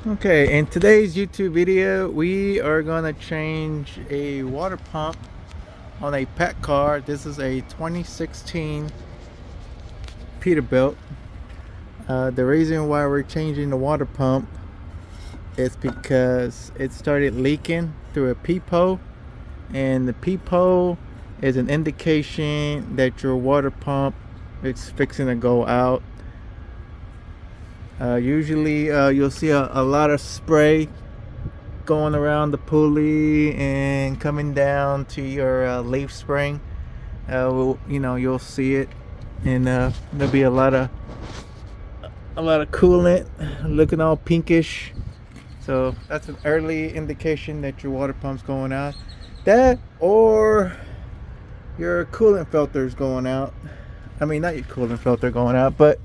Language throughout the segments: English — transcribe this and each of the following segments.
Okay, in today's YouTube video, we are gonna change a water pump on a paccar. This is a 2016 Peterbilt. The reason why we're changing the water pump is because it started leaking through a peephole, and the peephole is an indication that your water pump is fixing to go out. Usually, you'll see a lot of spray going around the pulley and coming down to your leaf spring. You'll see it, and there'll be a lot of coolant looking all pinkish. So that's an early indication that your water pump's going out. That or your coolant filter's going out. I mean, not your coolant filter going out, but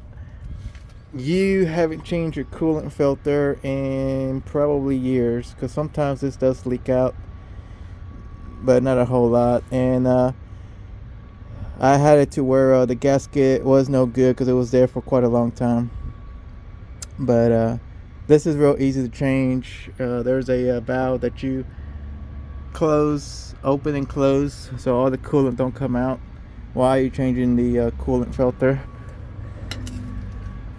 you haven't changed your coolant filter in probably years, because sometimes this does leak out, but not a whole lot. And I had it to where the gasket was no good because it was there for quite a long time. But this is real easy to change. There's a valve that you open and close, so all the coolant don't come out while you're changing the coolant filter.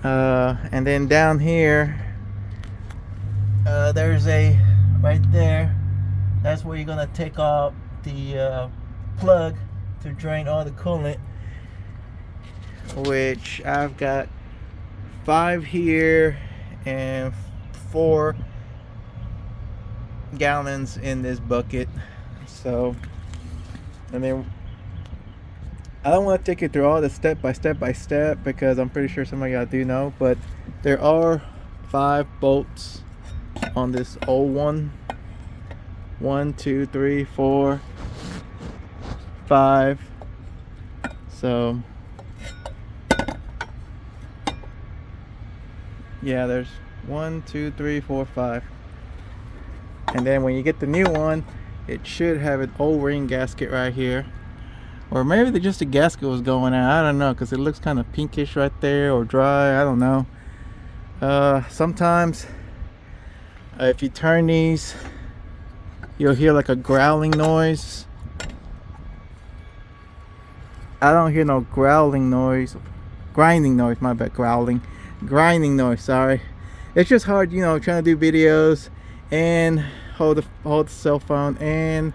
And then down here, there's a right there. That's where you're gonna take off the plug to drain all the coolant, which I've got 5 here and 4 gallons in this bucket. So, and then I don't want to take you through all the step by step because I'm pretty sure some of y'all do know, but there are 5 bolts on this old one. 1, 2, 3, 4, 5. So yeah, there's 1, 2, 3, 4, 5. And then when you get the new one, it should have an O-ring gasket right here. Or maybe just the gasket was going out. I don't know, because it looks kind of pinkish right there, or dry. I don't know. Sometimes if you turn these, you'll hear like a growling noise. I don't hear no growling noise. Grinding noise, my bad. Grinding noise, sorry. It's just hard, trying to do videos and hold the cell phone and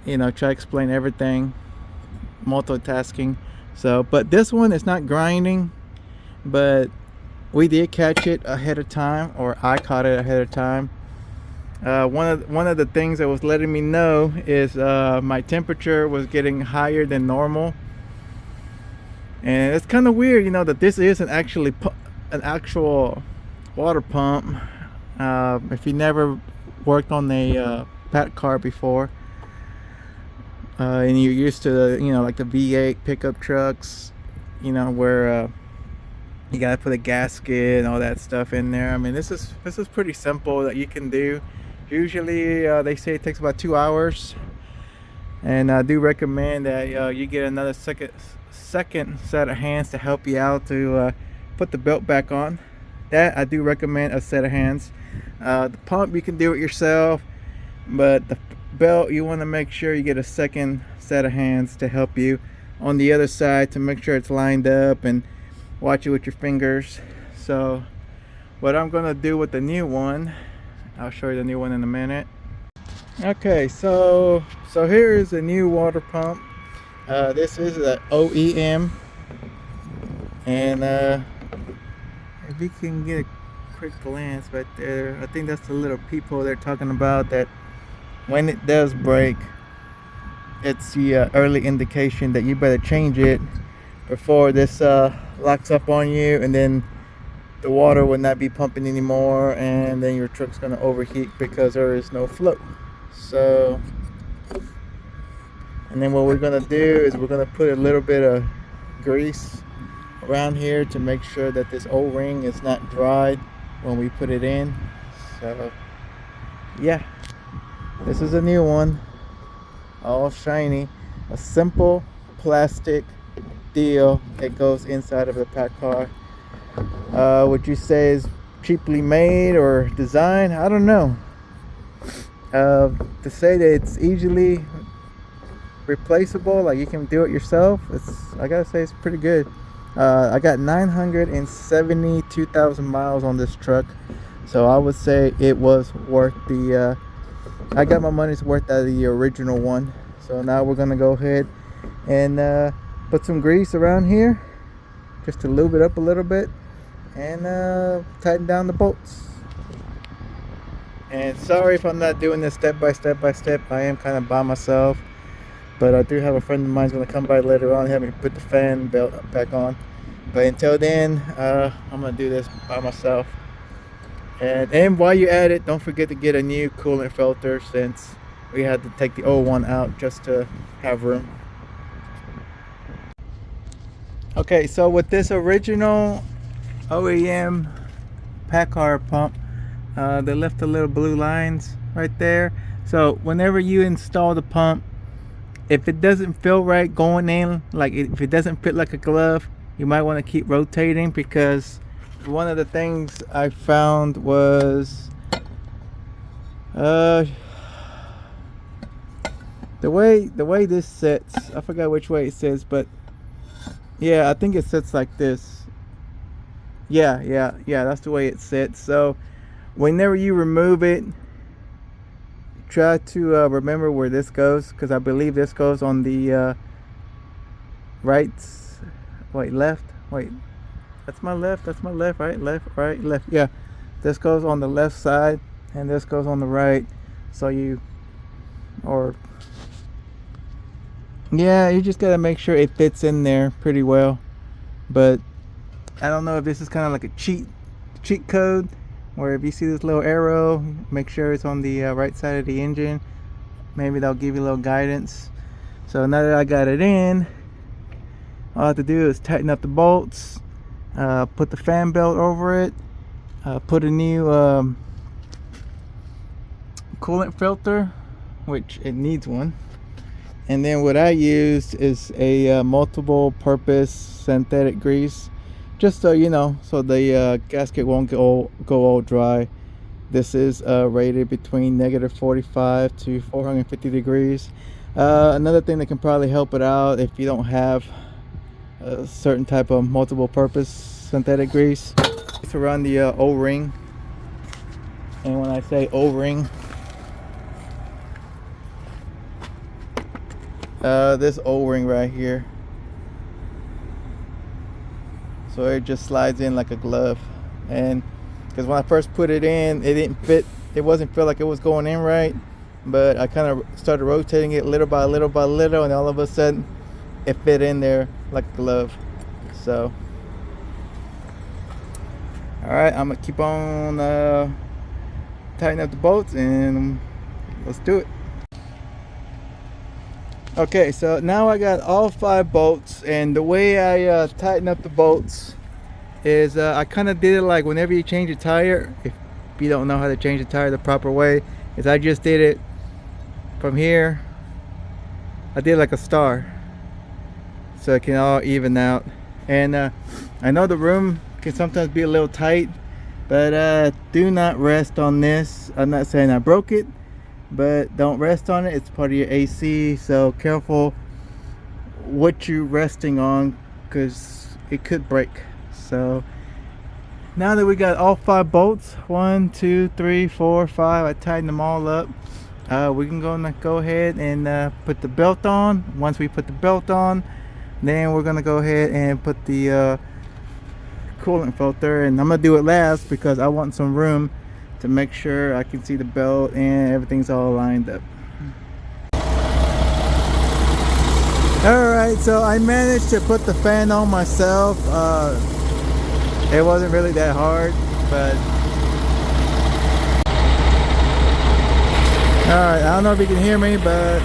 try to explain everything, multitasking. So, but this one is not grinding, but we did catch it ahead of time, or I caught it ahead of time. One of the things that was letting me know is my temperature was getting higher than normal, and it's kind of weird, that this isn't actually an actual water pump. If you never worked on a paccar before, and you're used to like the V8 pickup trucks, where you gotta put a gasket and all that stuff in there. I mean, this is pretty simple that you can do. Usually they say it takes about 2 hours, and I do recommend that you get another second set of hands to help you out to put the belt back on. That I do recommend a set of hands. The pump you can do it yourself, but the belt, you want to make sure you get a second set of hands to help you on the other side to make sure it's lined up, and watch it with your fingers. So what I'm gonna do with the new one, I'll show you the new one in a minute. Okay, so here is the new water pump. This is the OEM, and if you can get a quick glance right there, I think that's the little peephole they're talking about, that when it does break, it's the early indication that you better change it before this locks up on you, and then the water will not be pumping anymore, and then your truck's going to overheat because there is no flow. So, and then what we're going to do is we're going to put a little bit of grease around here to make sure that this O-ring is not dried when we put it in. So yeah, this is a new one, all shiny, a simple plastic deal that goes inside of the paccar. What you say is cheaply made or designed. I don't know. To say that it's easily replaceable, like you can do it yourself, I gotta say it's pretty good. I got 972,000 miles on this truck, so I would say it was worth the I got my money's worth out of the original one. So now we're gonna go ahead and put some grease around here just to lube it up a little bit and tighten down the bolts. And sorry if I'm not doing this step by step. I am kind of by myself, but I do have a friend of mine who's going to come by later on and help me put the fan belt back on. But until then, I'm going to do this by myself. And while you're at it, don't forget to get a new coolant filter, since we had to take the old one out just to have room. Okay, so with this original OEM paccar pump, they left the little blue lines right there. So whenever you install the pump, if it doesn't feel right going in, like if it doesn't fit like a glove, you might want to keep rotating, because one of the things I found was the way this sits. I forgot which way it sits, but yeah, I think it sits like this. Yeah, that's the way it sits. So whenever you remove it, try to remember where this goes, because I believe this goes on the that's my left, left, yeah, this goes on the left side and this goes on the right. So you just gotta make sure it fits in there pretty well. But I don't know if this is kind of like a cheat code, where if you see this little arrow, make sure it's on the right side of the engine. Maybe they'll give you a little guidance. So now that I got it in, all I have to do is tighten up the bolts, put the fan belt over it, put a new coolant filter, which it needs one. And then what I used is a multiple purpose synthetic grease, just so you know, so the gasket won't go all dry. This is rated between -45 to 450 degrees. Another thing that can probably help it out, if you don't have a certain type of multiple purpose synthetic grease, it's around the O-ring. And when I say O-ring, this O-ring right here, so it just slides in like a glove. And because when I first put it in, it didn't fit, it wasn't feel like it was going in right, but I kind of started rotating it little by little, and all of a sudden it fit in there like a glove. So all right, I'm gonna keep on tightening up the bolts, and let's do it. Okay, so now I got all 5 bolts, and the way I tighten up the bolts is I kind of did it like whenever you change a tire. If you don't know how to change a tire the proper way, is I just did it from here. I did like a star, so it can all even out. And I know the room can sometimes be a little tight, but do not rest on this. I'm not saying I broke it, but don't rest on it. It's part of your AC, so careful what you're resting on, because it could break. So now that we got all 5 bolts, 1 2 3 4 5, I tightened them all up. We can go ahead and put the belt on. Once we put the belt on, then we're gonna go ahead and put the coolant filter, and I'm gonna do it last because I want some room to make sure I can see the belt and everything's all lined up. Alright, so I managed to put the fan on myself. It wasn't really that hard, but alright, I don't know if you can hear me, but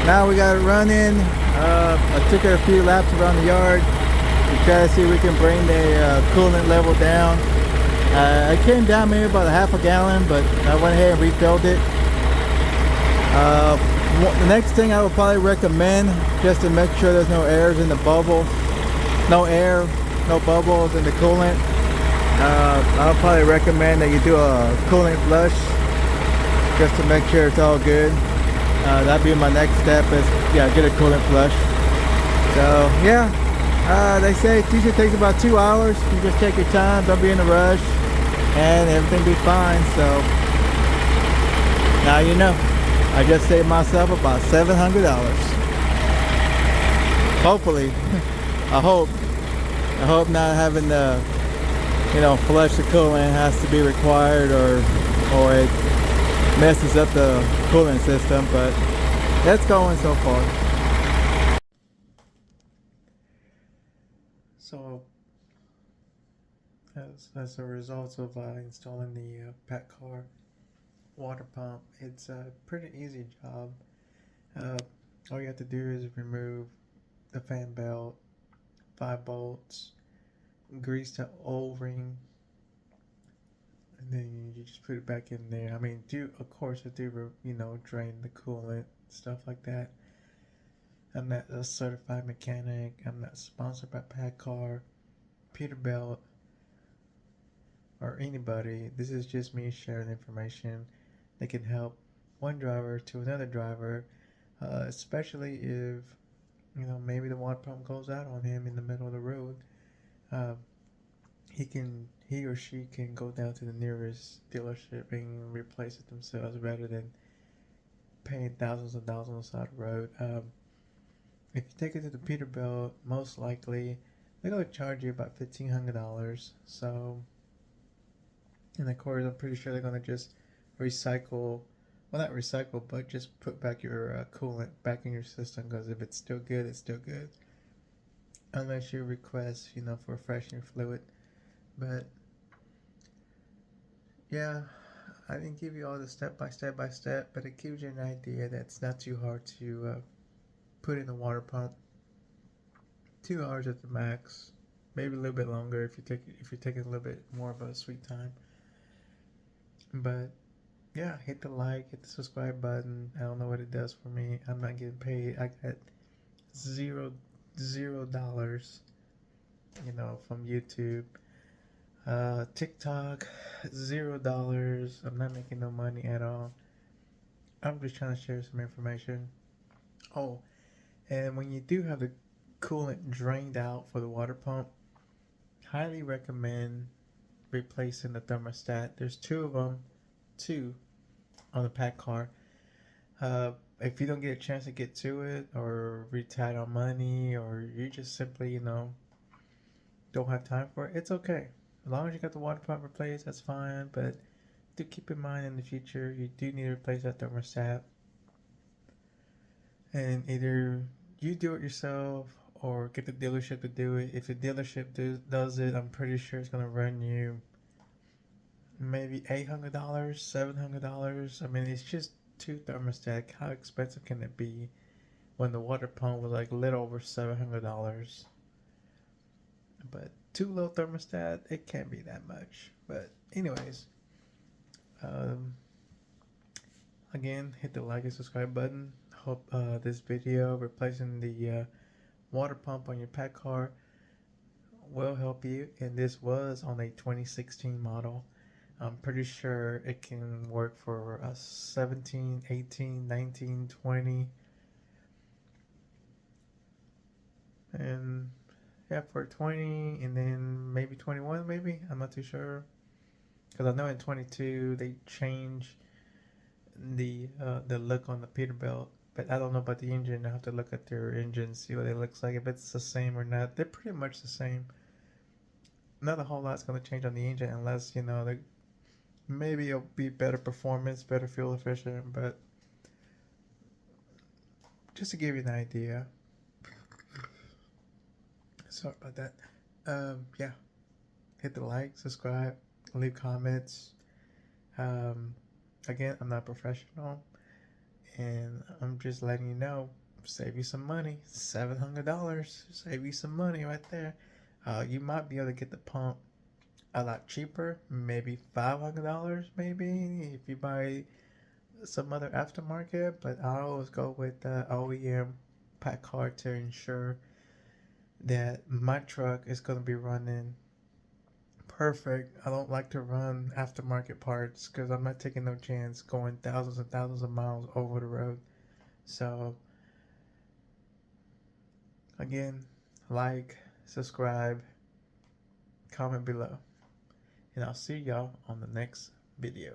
now we got it running. I took it a few laps around the yard to try to see if we can bring the coolant level down. It came down maybe about a half a gallon, but I went ahead and refilled it. The next thing I would probably recommend, just to make sure there's no airs in the bubbles, no air, no bubbles in the coolant, I'll probably recommend that you do a coolant flush just to make sure it's all good. That'd be my next step is, yeah, get a coolant flush. So yeah, they say it usually takes about 2 hours. You just take your time, don't be in a rush, and everything be fine. So now you know. I just saved myself about $700. Hopefully, I hope not having to, flush the coolant has to be required, or it messes up the coolant system, but that's going so far. So as a result of installing the paccar water pump, it's a pretty easy job. All you have to do is remove the fan belt, 5 bolts, grease the O-ring, and then you just put it back in there. I mean, of course drain the coolant, stuff like that. I'm not a certified mechanic. I'm not sponsored by paccar, Peterbilt, or anybody. This is just me sharing information that can help one driver to another driver, especially if maybe the water pump goes out on him in the middle of the road. He or she can go down to the nearest dealership and replace it themselves rather than paying thousands of dollars on the side of the road. If you take it to the Peterbilt, most likely they're going to charge you about $1,500. So, and of course, I'm pretty sure they're going to just recycle, well, not recycle, but just put back your coolant back in your system, because if it's still good, it's still good. Unless you request, for refreshing fluid. But yeah, I didn't give you all the step by step, but it gives you an idea that it's not too hard to put in the water pump. 2 hours at the max, maybe a little bit longer if you're taking a little bit more of a sweet time. But yeah, hit the like, hit the subscribe button. I don't know what it does for me. I'm not getting paid. I got $0 from YouTube. TikTok, $0. I'm not making no money at all. I'm just trying to share some information. Oh, and when you do have the coolant drained out for the water pump, highly recommend replacing the thermostat. There's 2 of them, 2 on the paccar. If you don't get a chance to get to it, or you're tight on money, or you just simply don't have time for it, it's okay. As long as you got the water pump replaced, that's fine. But do keep in mind in the future, you do need to replace that thermostat. And either you do it yourself or get the dealership to do it. If the dealership does it, I'm pretty sure it's going to run you maybe $800, $700. I mean, it's just 2 thermostats. How expensive can it be when the water pump was like a little over $700? But 2 low thermostat, it can't be that much. But anyways, again, hit the like and subscribe button. Hope this video replacing the water pump on your paccar will help you. And this was on a 2016 model. I'm pretty sure it can work for a 17, 18, 19, 20. And yeah, for 20, and then maybe 21, maybe. I'm not too sure. Because I know in 22 they changed the look on the Peterbilt. But I don't know about the engine. I have to look at their engine, see what it looks like, if it's the same or not. They're pretty much the same. Not a whole lot's going to change on the engine unless, maybe it'll be better performance, better fuel efficient. But just to give you an idea. Sorry about that. Yeah. Hit the like, subscribe, leave comments. Again, I'm not professional. And I'm just letting you know, save you some money. $700, save you some money right there. You might be able to get the pump a lot cheaper, maybe $500, maybe if you buy some other aftermarket. But I always go with the OEM paccar to ensure that my truck is going to be running perfect. I don't like to run aftermarket parts because I'm not taking no chance going thousands and thousands of miles over the road. So again, like, subscribe, comment below, and I'll see y'all on the next video.